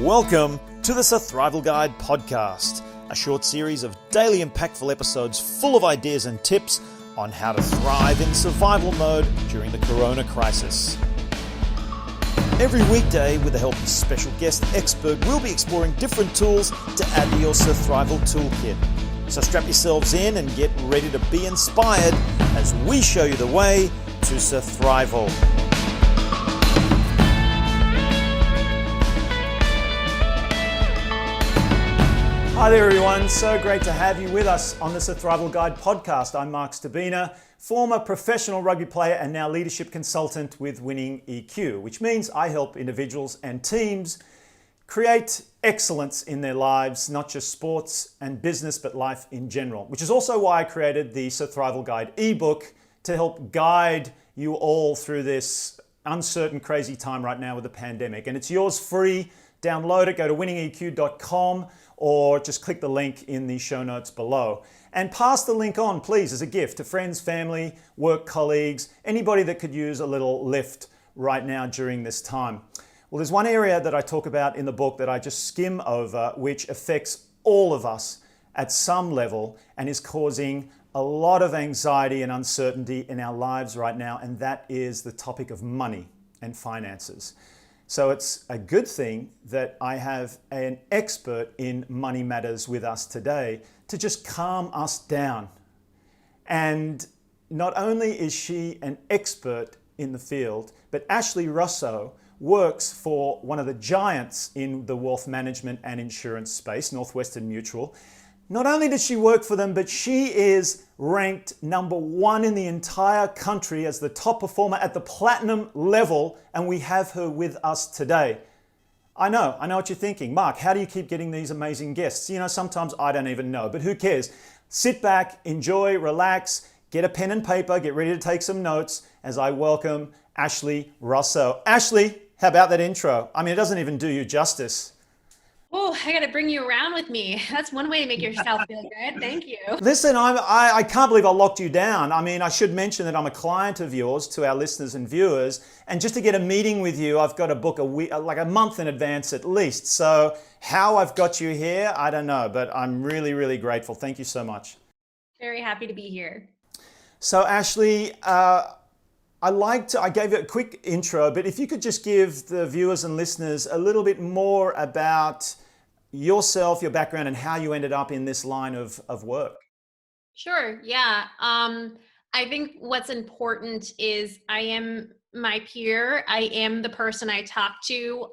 Welcome to the Sur-thrival Guide podcast, a short series of daily impactful episodes full of ideas and tips on how to thrive in survival mode during the corona crisis. Every weekday, with the help of a special guest expert, we'll be exploring different tools to add to your Sur-thrival toolkit. So strap yourselves in and get ready to be inspired as we show you the way to Sur-thrival. Hi there everyone, so great to have you with us on the Sur-thrival Guide podcast. I'm Mark Stabina, former professional rugby player and now leadership consultant with Winning EQ, which means I help individuals and teams create excellence in their lives, not just sports and business, but life in general, which is also why I created the Sur-thrival Guide ebook to help guide you all through this uncertain, crazy time right now with the pandemic. And it's yours free. Download it, go to winningeq.com or just click the link in the show notes below. And pass the link on, please, as a gift to friends, family, work colleagues, anybody that could use a little lift right now during this time. Well, there's one area that I talk about in the book that I just skim over, which affects all of us at some level and is causing a lot of anxiety and uncertainty in our lives right now, and that is the topic of money and finances. So it's a good thing that I have an expert in money matters with us today to just calm us down. And not only is she an expert in the field, but Ashley Russo works for one of the giants in the wealth management and insurance space, Northwestern Mutual. Not only does she work for them, but she is ranked number one in the entire country as the top performer at the platinum level, and we have her with us today. I know what you're thinking. Mark, how do you keep getting these amazing guests? You know, sometimes I don't even know, but who cares? Sit back, enjoy, relax, get a pen and paper, get ready to take some notes as I welcome Ashley Russo. Ashley, how about that intro? I mean, it doesn't even do you justice. Oh, I got to bring you around with me. That's one way to make yourself feel good. Thank you. Listen, I can't believe I locked you down. I mean, I should mention that I'm a client of yours to our listeners and viewers. And just to get a meeting with you, I've got to book like a month in advance at least. So how I've got you here, I don't know, but I'm really, really grateful. Thank you so much. Very happy to be here. So Ashley, I gave you a quick intro, but if you could just give the viewers and listeners a little bit more about yourself, your background, and how you ended up in this line of work. Sure. Yeah. I think what's important is I am my peer. I am the person I talk to.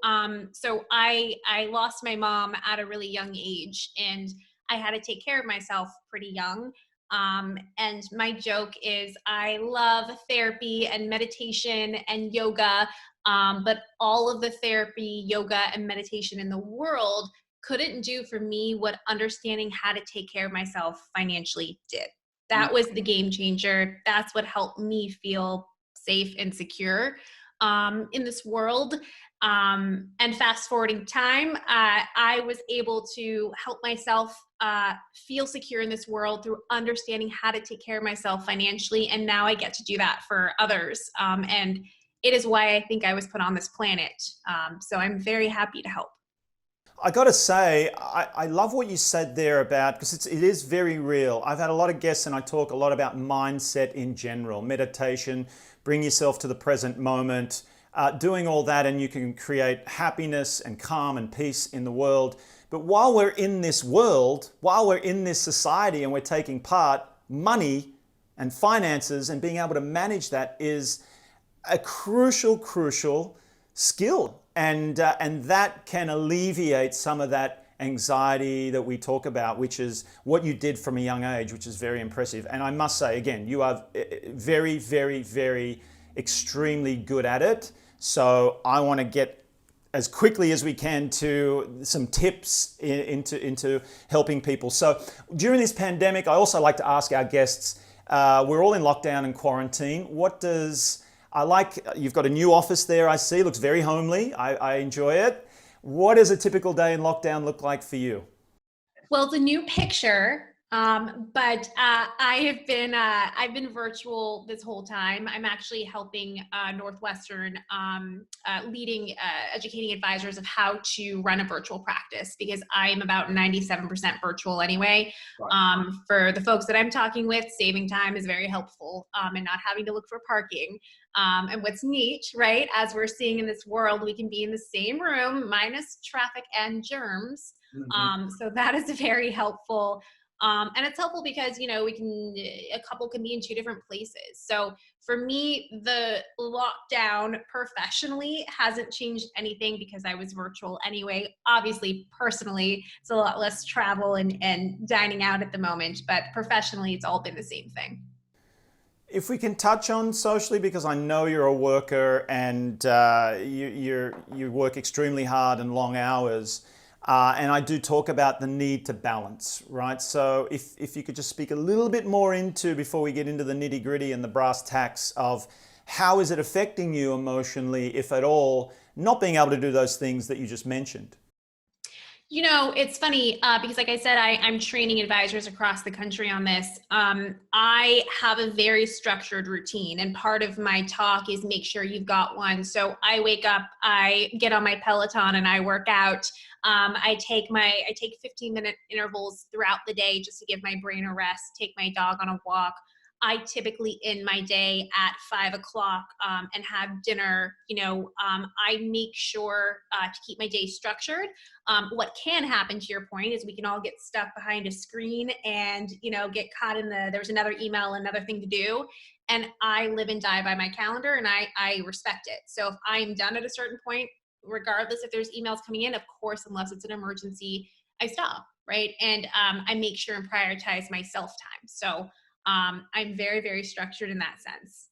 So I lost my mom at a really young age, and I had to take care of myself pretty young. And my joke is I love therapy and meditation and yoga, but all of the therapy, yoga, and meditation in the world couldn't do for me what understanding how to take care of myself financially did. That was the game changer. That's what helped me feel safe and secure in this world. And fast forwarding time, I was able to help myself feel secure in this world through understanding how to take care of myself financially. And now I get to do that for others. And it is why I think I was put on this planet. So I'm very happy to help. I got to say, I love what you said there about, because it is very real. I've had a lot of guests and I talk a lot about mindset in general, meditation, bring yourself to the present moment, doing all that, and you can create happiness and calm and peace in the world. But while we're in this world, while we're in this society and we're taking part, money and finances and being able to manage that is a crucial skill. And that can alleviate some of that anxiety that we talk about, which is what you did from a young age, which is very impressive. And I must say, again, you are very, very, very extremely good at it. So I want to get as quickly as we can to some tips into helping people. So during this pandemic, I also like to ask our guests, we're all in lockdown and quarantine. You've got a new office there, I see. Looks very homely. I enjoy it. What does a typical day in lockdown look like for you? Well, the new picture But I've been virtual this whole time. I'm actually helping Northwestern leading educating advisors of how to run a virtual practice because I'm about 97% virtual anyway. Right. For the folks that I'm talking with, saving time is very helpful and not having to look for parking. And what's neat, right, as we're seeing in this world, we can be in the same room minus traffic and germs. Mhm. So that is very helpful. And it's helpful because, a couple can be in two different places. So for me, the lockdown professionally hasn't changed anything because I was virtual anyway. Obviously, personally, it's a lot less travel and dining out at the moment, but professionally, it's all been the same thing. If we can touch on socially, because I know you're a worker and you work extremely hard and long hours, and I do talk about the need to balance, right? So if you could just speak a little bit more into, before we get into the nitty gritty and the brass tacks of how is it affecting you emotionally, if at all, not being able to do those things that you just mentioned. It's funny because, like I said, I'm training advisors across the country on this. I have a very structured routine, and part of my talk is make sure you've got one. So I wake up, I get on my Peloton, and I work out. I take 15-minute intervals throughout the day just to give my brain a rest. Take my dog on a walk. I typically end my day at 5 o'clock and have dinner. I make sure to keep my day structured. What can happen, to your point, is we can all get stuck behind a screen and get caught in there's another email, another thing to do. And I live and die by my calendar, and I respect it. So if I'm done at a certain point, regardless if there's emails coming in, of course, unless it's an emergency, I stop, right? And I make sure and prioritize my self time. So I'm very, very structured in that sense.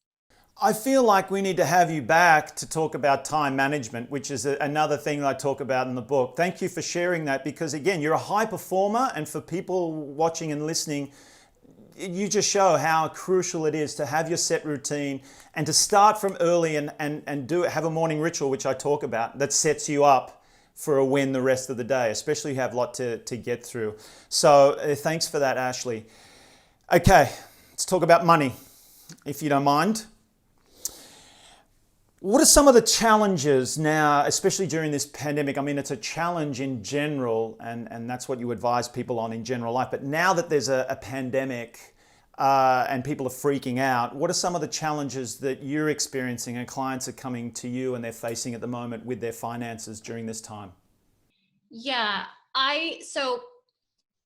I feel like we need to have you back to talk about time management, which is another thing that I talk about in the book. Thank you for sharing that because, again, you're a high performer, and for people watching and listening, you just show how crucial it is to have your set routine and to start from early and have a morning ritual, which I talk about, that sets you up for a win the rest of the day, especially if you have a lot to get through. So thanks for that, Ashley. Okay, let's talk about money, if you don't mind. What are some of the challenges now, especially during this pandemic? I mean, it's a challenge in general, and that's what you advise people on in general life. But now that there's a pandemic and people are freaking out, what are some of the challenges that you're experiencing and clients are coming to you and they're facing at the moment with their finances during this time? Yeah, so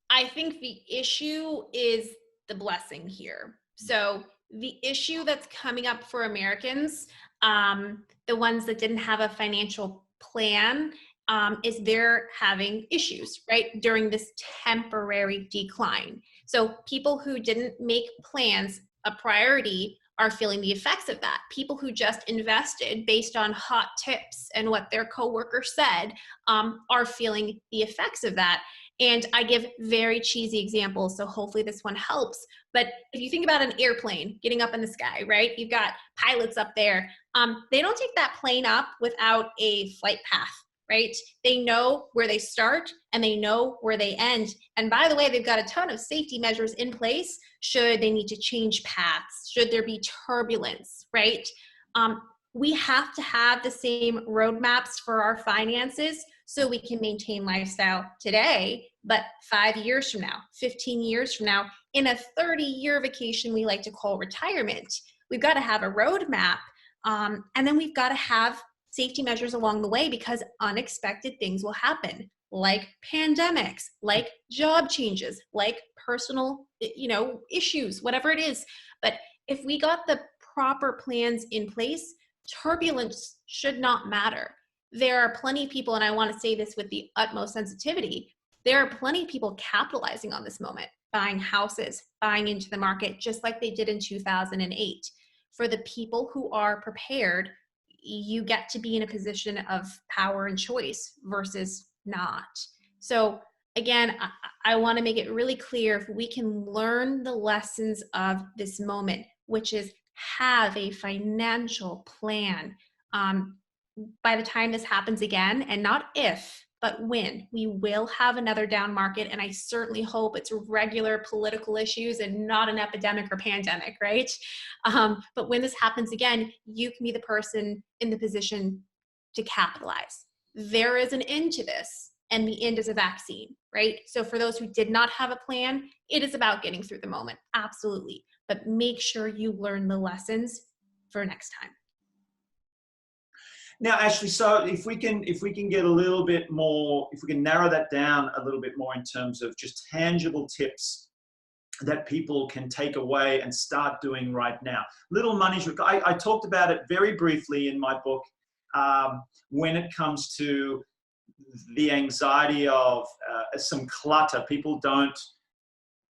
I think the issue is the blessing here. So the issue that's coming up for Americans, the ones that didn't have a financial plan, is they're having issues, right, during this temporary decline. So people who didn't make plans a priority are feeling the effects of that. People who just invested based on hot tips and what their coworker said are feeling the effects of that. And I give very cheesy examples, so hopefully this one helps. But if you think about an airplane getting up in the sky, right? You've got pilots up there. They don't take that plane up without a flight path, right? They know where they start and they know where they end. And by the way, they've got a ton of safety measures in place should they need to change paths, should there be turbulence, right? We have to have the same roadmaps for our finances so we can maintain lifestyle today, but 5 years from now, 15 years from now, in a 30-year vacation we like to call retirement, we've got to have a roadmap. And then we've got to have safety measures along the way because unexpected things will happen, like pandemics, like job changes, like personal, issues, whatever it is. But if we got the proper plans in place, turbulence should not matter. There are plenty of people, and I want to say this with the utmost sensitivity, there are plenty of people capitalizing on this moment, buying houses, buying into the market, just like they did in 2008. For the people who are prepared, you get to be in a position of power and choice versus not. So again, I want to make it really clear, if we can learn the lessons of this moment, which is have a financial plan. By the time this happens again, and not if, but when we will have another down market, and I certainly hope it's regular political issues and not an epidemic or pandemic, right? But when this happens again, you can be the person in the position to capitalize. There is an end to this, and the end is a vaccine, right? So for those who did not have a plan, it is about getting through the moment, absolutely. But make sure you learn the lessons for next time. Now, Ashley, so if we can get a little bit more, if we can narrow that down a little bit more in terms of just tangible tips that people can take away and start doing right now. Little money's, I talked about it very briefly in my book when it comes to the anxiety of some clutter. People don't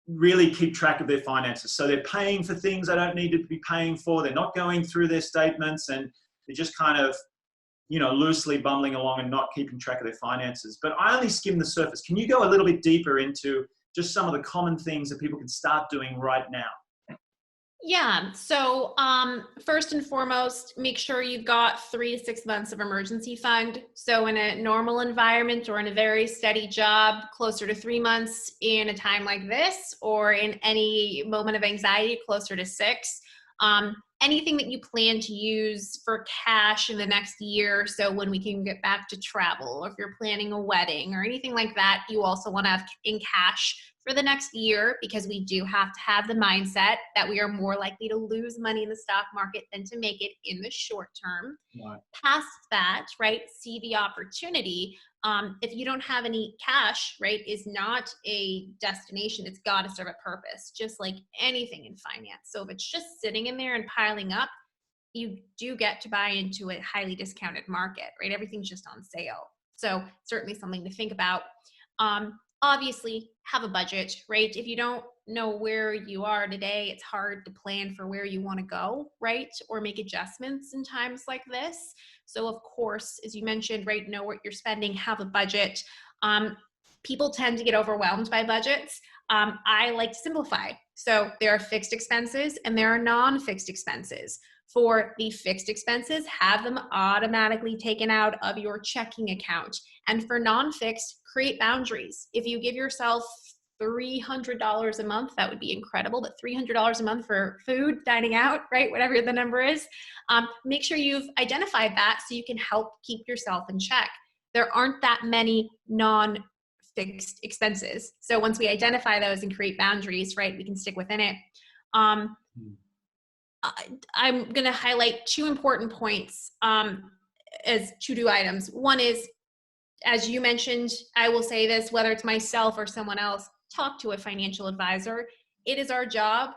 really keep track of their finances. So they're paying for things they don't need to be paying for. They're not going through their statements, and they're just kind of, loosely bumbling along and not keeping track of their finances. But I only skimmed the surface. Can you go a little bit deeper into just some of the common things that people can start doing right now? Yeah. So first and foremost, make sure you've got 3 to 6 months of emergency fund. So in a normal environment or in a very steady job, closer to 3 months in a time like this, or in any moment of anxiety, closer to 6. Anything that you plan to use for cash in the next year, so when we can get back to travel, or if you're planning a wedding or anything like that, you also want to have in cash for the next year, because we do have to have the mindset that we are more likely to lose money in the stock market than to make it in the short term. Right. Past that, right, see the opportunity. If you don't have any cash, right, is not a destination. It's got to serve a purpose, just like anything in finance. So if it's just sitting in there and piling up, you do get to buy into a highly discounted market, right? Everything's just on sale. So certainly something to think about. Obviously, have a budget, right? If you don't know where you are today, it's hard to plan for where you want to go, right? Or make adjustments in times like this. So of course, as you mentioned, right, know what you're spending, have a budget. People tend to get overwhelmed by budgets. I like to simplify. So there are fixed expenses and there are non-fixed expenses. For the fixed expenses, have them automatically taken out of your checking account. And for non-fixed, create boundaries. If you give yourself $300 a month, that would be incredible, but $300 a month for food, dining out, right, whatever the number is, make sure you've identified that so you can help keep yourself in check. There aren't that many non-fixed expenses. So once we identify those and create boundaries, right, we can stick within it. I'm going to highlight 2 important points as to-do items. One is, as you mentioned, I will say this, whether it's myself or someone else, talk to a financial advisor. It is our job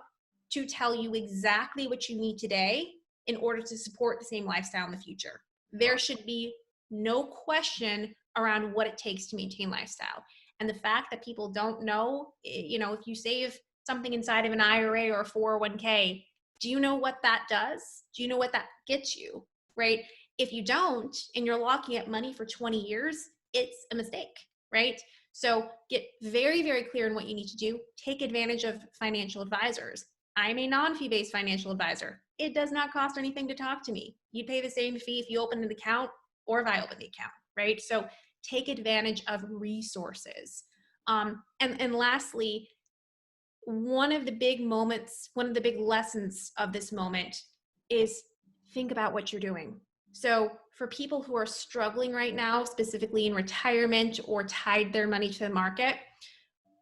to tell you exactly what you need today in order to support the same lifestyle in the future. There should be no question around what it takes to maintain lifestyle. And the fact that people don't know, if you save something inside of an IRA or a 401k, do you know what that does? Do you know what that gets you, right? If you don't, and you're locking up money for 20 years, it's a mistake, right? So get very, very clear on what you need to do. Take advantage of financial advisors. I'm a non-fee-based financial advisor. It does not cost anything to talk to me. You pay the same fee if you open an account or if I open the account, right? So take advantage of resources. And lastly, one of the big lessons of this moment is think about what you're doing. So for people who are struggling right now, specifically in retirement or tied their money to the market,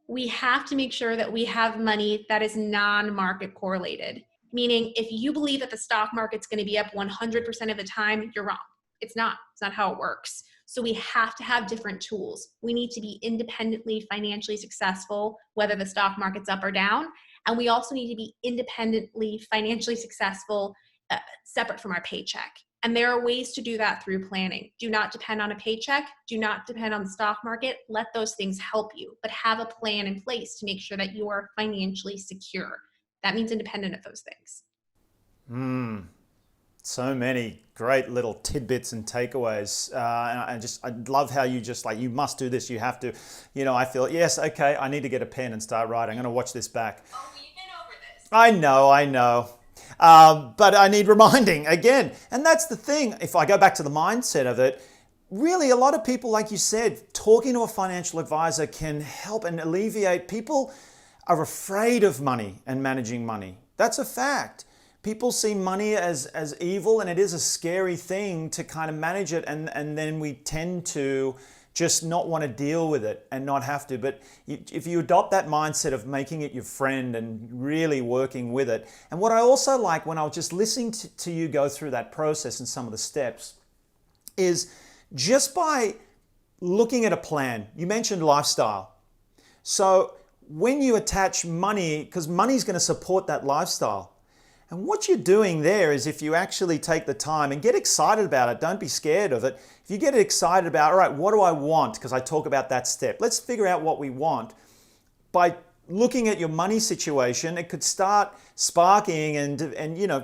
we have to make sure that we have money that is non-market correlated. Meaning if you believe that the stock market's going to be up 100% of the time, you're wrong. It's not how it works. So we have to have different tools. We need to be independently financially successful, whether the stock market's up or down. And we also need to be independently financially successful, separate from our paycheck. And there are ways to do that through planning. Do not depend on a paycheck. Do not depend on the stock market. Let those things help you, but have a plan in place to make sure that you are financially secure. That means independent of those things. So many great little tidbits and takeaways. I love how you just you must do this, you have to, I feel, yes, okay, I need to get a pen and start writing. I'm going to watch this back. Oh, we've been over this. I know. But I need reminding again. And that's the thing. If I go back to the mindset of it, really, a lot of people, like you said, talking to a financial advisor can help and alleviate. People are afraid of money and managing money. That's a fact. People see money as evil, and it is a scary thing to kind of manage it, and then we tend to just not want to deal with it and not have to. But if you adopt that mindset of making it your friend and really working with it, and what I also like when I was just listening to you go through that process and some of the steps is just by looking at a plan. You mentioned lifestyle. So when you attach money, because money is going to support that lifestyle. And what you're doing there is, if you actually take the time and get excited about it, don't be scared of it. If you get excited about, all right, what do I want? Because I talk about that step. Let's figure out what we want. By looking at your money situation, it could start sparking and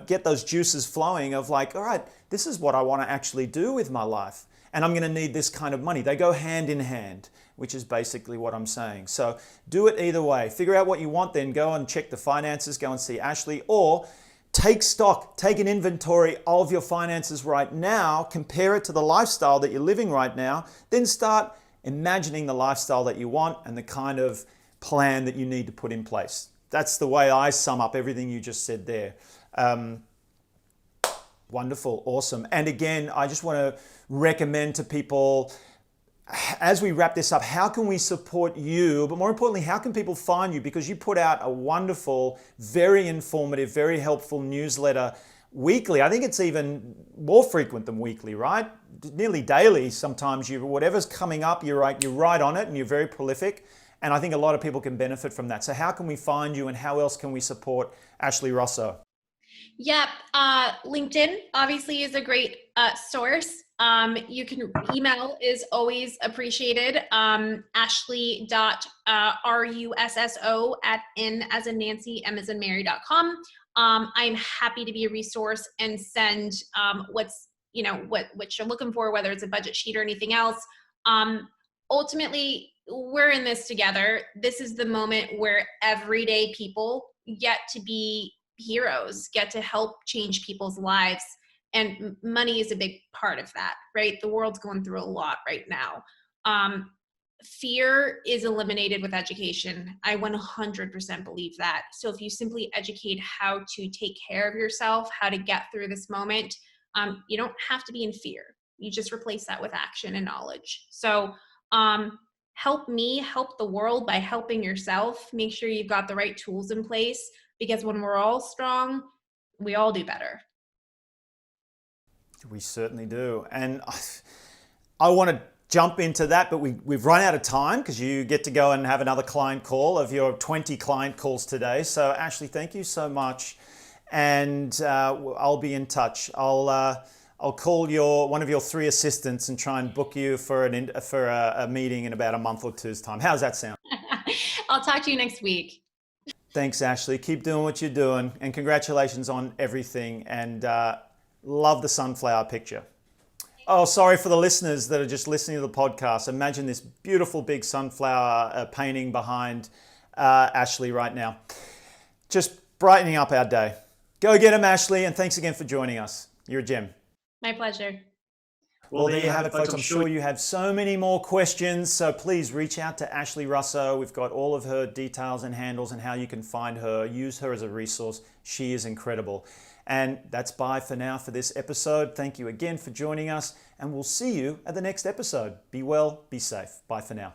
get those juices flowing of like, all right, this is what I want to actually do with my life. And I'm going to need this kind of money. They go hand in hand, which is basically what I'm saying. So do it either way. Figure out what you want, then go and check the finances, go and see Ashley, or take stock, take an inventory of your finances right now, compare it to the lifestyle that you're living right now, then start imagining the lifestyle that you want and the kind of plan that you need to put in place. That's the way I sum up everything you just said there. Wonderful, awesome. And again, I just want to recommend to people, as we wrap this up, how can we support you? But more importantly, how can people find you? Because you put out a wonderful, very informative, very helpful newsletter weekly. I think it's even more frequent than weekly, right? Nearly daily. Sometimes whatever's coming up, you're right on it, and you're very prolific. And I think a lot of people can benefit from that. So how can we find you, and how else can we support Ashley Russo? Yep. LinkedIn obviously is a great source. You can email is always appreciated. Ashley.russo@n as in Nancy, m as in Mary.com. I'm happy to be a resource and send what you're looking for, whether it's a budget sheet or anything else. Ultimately, we're in this together. This is the moment where everyday people get to be heroes, get to help change people's lives. And money is a big part of that, right? The world's going through a lot right now. Fear is eliminated with education. I 100% believe that. So if you simply educate how to take care of yourself, how to get through this moment, you don't have to be in fear. You just replace that with action and knowledge. So help me, help the world by helping yourself. Make sure you've got the right tools in place, because when we're all strong, we all do better. We certainly do. And I want to jump into that, but we've run out of time because you get to go and have another client call of your 20 client calls today. So Ashley, thank you so much. And I'll be in touch. I'll call one of your 3 assistants and try and book you for a meeting in about a month or two's time. How's that sound? I'll talk to you next week. Thanks, Ashley. Keep doing what you're doing, and congratulations on everything. And love the sunflower picture. Oh, sorry for the listeners that are just listening to the podcast. Imagine this beautiful big sunflower painting behind Ashley right now. Just brightening up our day. Go get him, Ashley, and thanks again for joining us. You're a gem. My pleasure. Well, there you have it, folks. I'm sure you have so many more questions, so please reach out to Ashley Russo. We've got all of her details and handles and how you can find her. Use her as a resource. She is incredible. And that's bye for now for this episode. Thank you again for joining us, and we'll see you at the next episode. Be well, be safe. Bye for now.